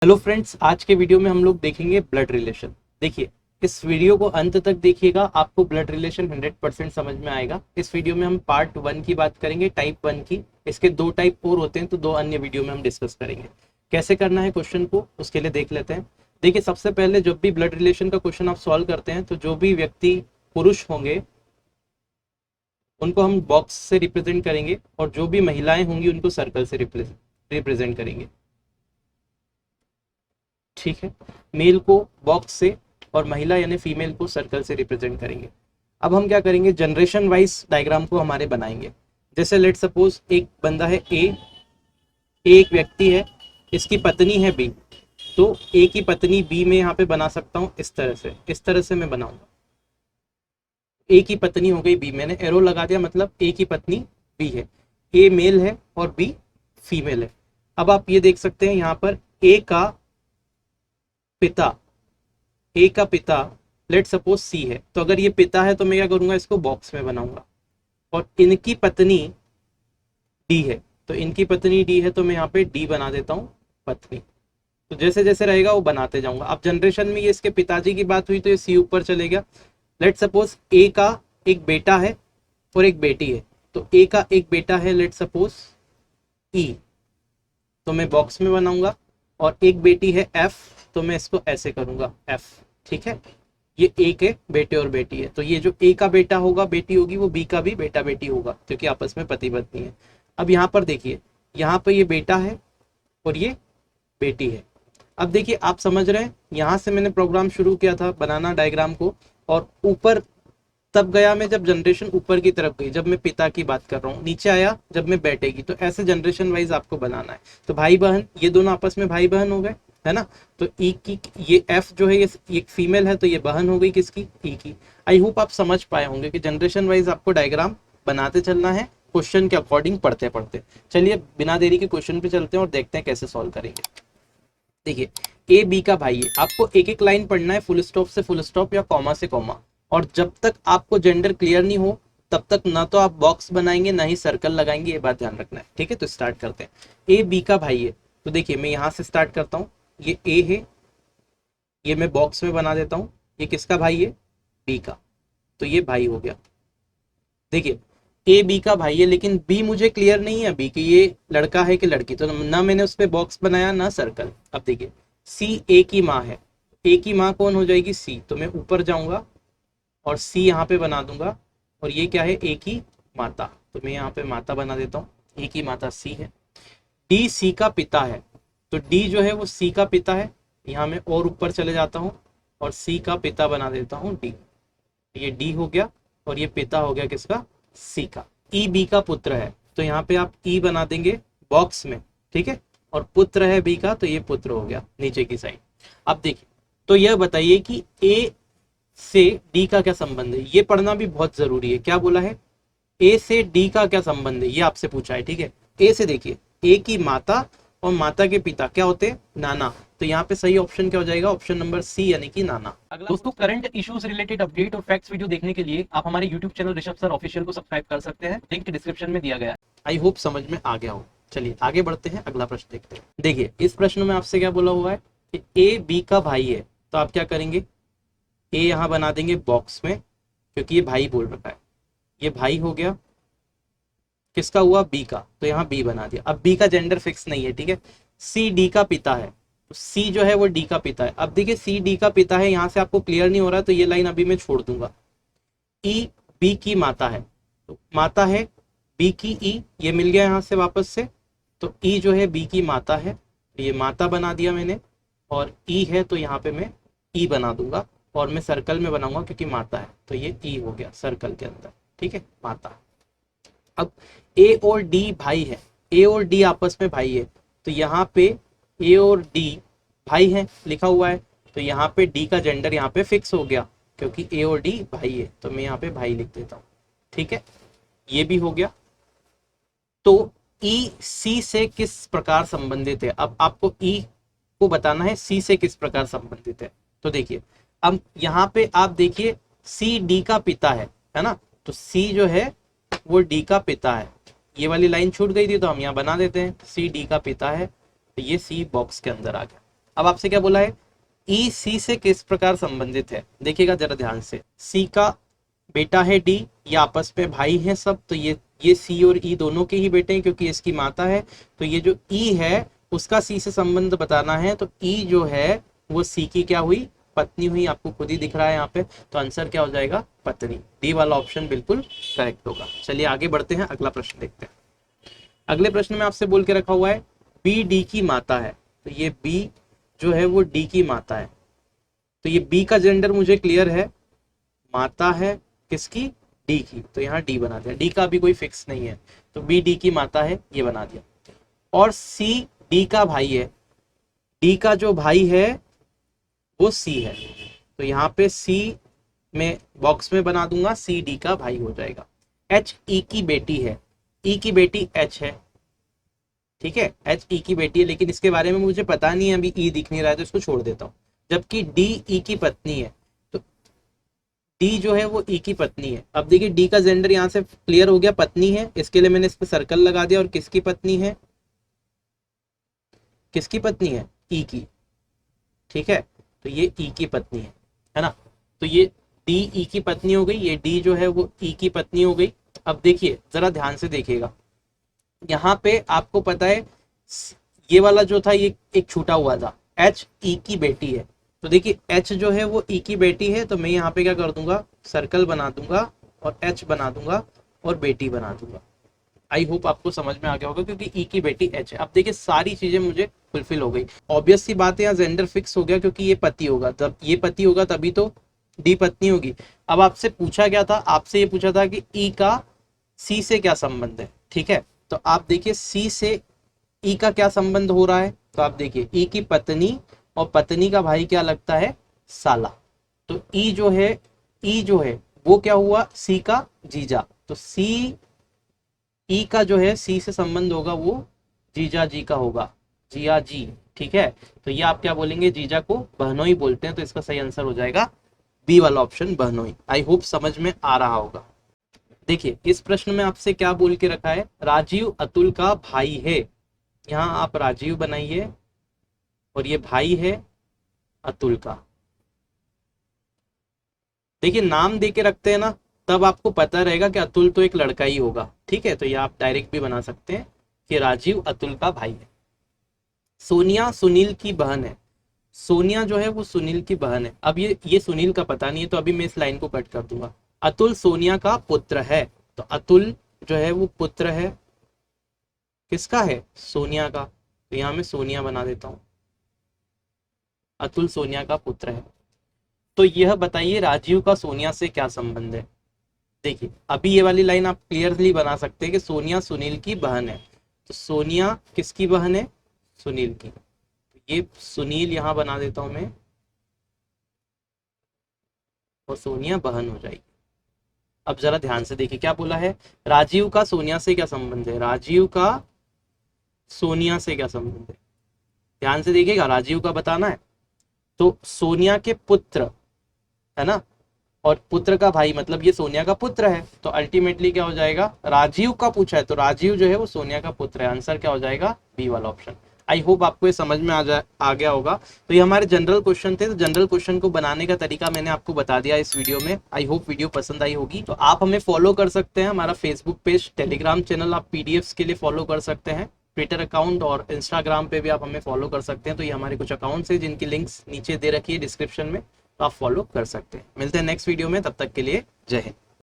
Hello friends, आज के video में हम लोग देखेंगे ब्लड रिलेशन। देखिए, इस वीडियो को अंत तक देखिएगा, आपको ब्लड रिलेशन 100% समझ में आएगा। इस वीडियो में हम पार्ट 1 की बात करेंगे, टाइप 1 की। इसके 2 टाइप और होते हैं, तो 2 अन्य वीडियो में हम डिस्कस करेंगे। कैसे करना है क्वेश्चन को, उसके लिए देख लेते हैं। देखिए, सबसे पहले जब भी ब्लड रिलेशन का क्वेश्चन आप सॉल्व करते हैं, तो जो भी व्यक्ति पुरुष होंगे उनको हम बॉक्स से रिप्रेजेंट करेंगे, और जो भी महिलाएं होंगी उनको सर्कल से रिप्रेजेंट करेंगे। ठीक है, मेल को बॉक्स से और महिला यानी फीमेल को सर्कल से रिप्रेजेंट करेंगे। अब हम क्या करेंगे, जनरेशन वाइज डायग्राम को हमारे बनाएंगे। जैसे लेट सपोज एक बंदा है ए, एक व्यक्ति है, इसकी पत्नी है बी। तो ए की पत्नी बी में यहाँ पे बना सकता हूँ इस तरह से मैं बनाऊंगा। ए की पत्नी हो गई बी, मैंने एरो लगा दिया, मतलब ए की पत्नी बी है। ए मेल है और बी फीमेल है। अब आप ये देख सकते हैं यहाँ पर ए का पिता, ए का पिता लेट सपोज सी है। तो अगर ये पिता है तो मैं क्या करूंगा, इसको बॉक्स में बनाऊंगा। और इनकी पत्नी डी है, तो इनकी पत्नी डी है, तो मैं यहाँ पे डी बना देता हूँ पत्नी। तो जैसे जैसे रहेगा वो बनाते जाऊंगा। अब जनरेशन में ये इसके पिताजी की बात हुई तो ये सी ऊपर चले गया। लेट सपोज ए का एक बेटा है और एक बेटी है। तो ए का एक बेटा है लेट सपोज ई, तो मैं बॉक्स में बनाऊंगा। और एक बेटी है एफ, तो मैं इसको ऐसे करूंगा एफ। ठीक है, ये ए के बेटे और बेटी है। तो ये जो ए का बेटा होगा बेटी होगी, वो बी का भी बेटा बेटी होगा, क्योंकि आपस में पति पत्नी है। अब यहाँ पर देखिए, यहाँ पर ये बेटा है और ये बेटी है। अब देखिए, आप समझ रहे हैं, यहाँ से मैंने प्रोग्राम शुरू किया था बनाना डायग्राम को, और ऊपर तब गया मैं जब जनरेशन ऊपर की तरफ गई, जब मैं पिता की बात कर रहा हूँ। नीचे आया जब मैं बेटे की। तो ऐसे जनरेशन वाइज आपको बनाना है। तो भाई बहन, ये दोनों आपस में भाई बहन हो गए, है ना। तो ई की ये एफ जो है ये एक फीमेल है, तो ये बहन हो गई किसकी, ई की। आई होप आप समझ पाए होंगे कि जनरेशन वाइज आपको डायग्राम बनाते चलना है, क्वेश्चन के अकॉर्डिंग पढ़ते पढ़ते। चलिए बिना देरी के क्वेश्चन पे चलते हैं और देखते हैं कैसे सॉल्व करेंगे। देखिए, ए बी का भाई है, आपको एक एक लाइन पढ़ना है, फुल स्टॉप से फुल स्टॉप या कॉमा से कॉमा। और जब तक आपको जेंडर क्लियर नहीं हो तब तक ना तो आप बॉक्स बनाएंगे ना ही सर्कल लगाएंगे, ये बात ध्यान रखना है। ठीक है, तो स्टार्ट करते हैं। ए बी का भाई है, तो देखिए मैं यहाँ से स्टार्ट करता हूँ। ये ए है, ये मैं बॉक्स में बना देता हूँ। ये किसका भाई है, बी का, तो ये भाई हो गया। देखिए, ए बी का भाई है, लेकिन बी मुझे क्लियर नहीं है अभी कि ये लड़का है कि लड़की, तो ना मैंने उस पर बॉक्स बनाया ना सर्कल। अब देखिए, सी ए की माँ है, ए की माँ कौन हो जाएगी, सी। तो मैं ऊपर जाऊंगा और सी यहाँ पे बना दूंगा। और ये क्या है, ए की माता, तो मैं यहाँ पे माता बना देता हूँ। ए की माता सी है। डी सी का पिता है, तो डी जो है वो सी का पिता है। यहाँ मैं और ऊपर चले जाता हूँ और सी का पिता बना देता हूँ डी। ये डी हो गया और ये पिता हो गया किसका, सी का। ई बी का पुत्र है, तो यहाँ पे आप ई बना देंगे बॉक्स में। ठीक है, और पुत्र है बी का, तो ये पुत्र हो गया नीचे की साइड। अब देखिए, तो यह बताइए कि ए से डी का क्या संबंध है। ये पढ़ना भी बहुत जरूरी है। क्या बोला है, ए से डी का क्या संबंध है, ये आपसे पूछा है। ठीक है, ए से देखिए, ए की माता और माता के पिता क्या होते हैं, नाना। तो यहाँ पे सही ऑप्शन क्या हो जाएगा, ऑप्शन नंबर सी यानी कि नाना। अगला दोस्तों, करंट इश्यूज रिलेटेड अपडेट और फैक्ट्स वीडियो देखने के लिए आप हमारे YouTube channel Rishabh sir official को सब्सक्राइब कर सकते हैं, लिंक डिस्क्रिप्शन में दिया गया है। आई होप समझ में आ गया हो। चलिए आगे बढ़ते हैं, अगला प्रश्न देखते हैं। देखिए, इस प्रश्न में आपसे क्या बोला हुआ है कि ए बी का भाई है, तो आप क्या करेंगे, ए यहाँ बना देंगे बॉक्स में, क्योंकि ये भाई बोल रखा है। ये भाई हो गया, किसका हुआ, बी का, तो यहाँ बी बना दिया। अब बी का जेंडर फिक्स नहीं है। ठीक है, सी डी का पिता है, तो सी जो है वो डी का पिता है। अब देखिए, सी डी का पिता है, यहाँ से आपको क्लियर नहीं हो रहा, तो ये लाइन अभी मैं छोड़ दूंगा। ई बी की माता है, तो माता है बी की ई, ये मिल गया यहाँ से वापस से। तो ई जो है बी की माता है, तो ये माता बना दिया मैंने। और ई है तो यहाँ पे मैं ई बना दूंगा, और मैं सर्कल में बनाऊंगा क्योंकि माता है, तो ये ई हो गया सर्कल के अंदर। ठीक है, माता। अब ए और डी भाई है, ए और डी आपस में भाई है, तो यहाँ पे ए और डी भाई है लिखा हुआ है, तो यहाँ पे डी का जेंडर यहाँ पे फिक्स हो गया, क्योंकि ए और डी भाई है, तो मैं यहाँ पे भाई लिख देता हूँ। ठीक है, ये भी हो गया। तो ई सी से किस प्रकार संबंधित है, अब आपको ई को बताना है सी से किस प्रकार संबंधित है। तो देखिए, अब यहाँ पे आप देखिए, सी डी का पिता है ना, तो सी जो है वो डी का पिता है। ये वाली लाइन छूट गई थी, तो हम यहाँ बना देते हैं, सी डी का पिता है, तो ये सी बॉक्स के अंदर आ गया। अब आपसे क्या बोला है, ई सी से किस प्रकार संबंधित है, देखिएगा जरा ध्यान से। सी का बेटा है डी, ये आपस में भाई हैं सब, तो ये सी और ई दोनों के ही बेटे हैं क्योंकि इसकी माता है। तो ये जो ई है उसका सी से संबंध बताना है, तो ई जो है वो सी की क्या हुई, पत्नी हुई, आपको खुद ही दिख रहा है यहाँ पे। तो आंसर क्या हो जाएगा, पत्नी। डी वाला ऑप्शन बिल्कुल करेक्ट होगा। चलिए आगे बढ़ते हैं, अगला प्रश्न देखते हैं। अगले प्रश्न में आपसे बोल के रखा हुआ है बी डी की माता है, तो ये बी जो है वो डी की माता है। तो ये बी का जेंडर मुझे क्लियर है, माता है किसकी, डी की, तो यहाँ डी बना दिया। डी का अभी कोई फिक्स नहीं है, तो बी डी की माता है, ये बना दिया। और सी डी का भाई है, डी का जो भाई है वो सी है, तो यहाँ पे सी में बॉक्स में बना दूंगा, सी डी का भाई हो जाएगा। एच ई की बेटी है, ई की बेटी एच है, ठीक है, एच ई की बेटी है, लेकिन इसके बारे में मुझे पता नहीं है, अभी ई दिख नहीं रहा है तो इसको छोड़ देता हूँ। जबकि डी ई की पत्नी है, तो डी जो है वो ई की पत्नी है। अब देखिए डी का जेंडर यहाँ से क्लियर हो गया, पत्नी है, इसके लिए मैंने इस पर सर्कल लगा दिया। और किसकी पत्नी है, किसकी पत्नी है, ई की, ठीक है, तो ये ई की पत्नी है ना। तो ये डी ई की पत्नी हो गई, ये डी जो है वो ई की पत्नी हो गई। अब देखिए जरा ध्यान से देखिएगा, यहाँ पे आपको पता है ये वाला जो था ये एक छूटा हुआ था, एच ई की बेटी है। तो देखिए एच जो है वो ई की बेटी है, तो मैं यहाँ पे क्या कर दूंगा, सर्कल बना दूंगा और एच बना दूंगा और बेटी बना दूंगा। आई होप आपको समझ में आ गया होगा, क्योंकि ई की बेटी एच है। अब देखिए सारी चीजें मुझे फुलफिल हो गई। ऑब्वियस सी बात है, यहाँ जेंडर फिक्स हो गया, क्योंकि ये पति होगा, तब ये पति होगा तभी तो डी पत्नी होगी। अब आपसे पूछा क्या था, आपसे ये पूछा था कि ई का सी से क्या संबंध है, ठीक है। तो आप देखिए सी से ई का क्या संबंध हो रहा है, तो आप देखिए ई की पत्नी और पत्नी का भाई क्या लगता है, साला। तो ई जो है वो क्या हुआ, सी का जीजा। तो सी ई का जो है सी से संबंध होगा वो जीजा जी का होगा, जिया जी, ठीक है। तो ये आप क्या बोलेंगे, जीजा को बहनोई बोलते हैं, तो इसका सही आंसर हो जाएगा बी वाला ऑप्शन, बहनोई। आई होप समझ में आ रहा होगा। देखिए इस प्रश्न में आपसे क्या बोल के रखा है, राजीव अतुल का भाई है। यहाँ आप राजीव बनाइए और ये भाई है अतुल का। देखिए नाम दे के रखते हैं ना, तब आपको पता रहेगा कि अतुल तो एक लड़का ही होगा, ठीक है। तो ये आप डायरेक्ट भी बना सकते हैं कि राजीव अतुल का भाई है। सोनिया सुनील की बहन है, सोनिया जो है वो सुनील की बहन है। अब ये सुनील का पता नहीं है, तो अभी मैं इस लाइन को कट कर दूंगा। अतुल सोनिया का पुत्र है, तो अतुल जो है वो पुत्र है किसका है, सोनिया का, तो यहां मैं सोनिया बना देता हूं। अतुल सोनिया का पुत्र है। तो यह बताइए राजीव का सोनिया से क्या संबंध है। देखिए अभी ये वाली लाइन आप क्लियरली बना सकते हैं कि सोनिया सुनील की बहन है, तो सोनिया किसकी बहन है, सुनील की। ये सुनील यहां बना देता हूं मैं, और सोनिया बहन हो जाएगी। अब जरा ध्यान से देखिए क्या बोला है, राजीव का सोनिया से क्या संबंध है, राजीव का सोनिया से क्या संबंध है, ध्यान से देखिएगा, राजीव का बताना है। तो सोनिया के पुत्र है ना, और पुत्र का भाई मतलब ये सोनिया का पुत्र है, तो अल्टीमेटली क्या हो जाएगा, राजीव का पूछा है तो राजीव जो है वो सोनिया का पुत्र है। आंसर क्या हो जाएगा, बी वाला ऑप्शन। आई होप आपको ये समझ में आ गया होगा। तो ये हमारे जनरल क्वेश्चन थे, तो जनरल क्वेश्चन को बनाने का तरीका मैंने आपको बता दिया इस वीडियो में। आई होप वीडियो पसंद आई होगी। तो आप हमें फॉलो कर सकते हैं, हमारा फेसबुक पेज, टेलीग्राम चैनल आप पीडीएफ्स के लिए फॉलो कर सकते हैं, ट्विटर अकाउंट और इंस्टाग्राम पे भी आप हमें फॉलो कर सकते हैं। तो ये हमारे कुछ अकाउंट्स हैं जिनकी लिंक्स नीचे दे रखी है डिस्क्रिप्शन में, तो आप फॉलो कर सकते हैं। मिलते हैं नेक्स्ट वीडियो में, तब तक के लिए जय हिंद।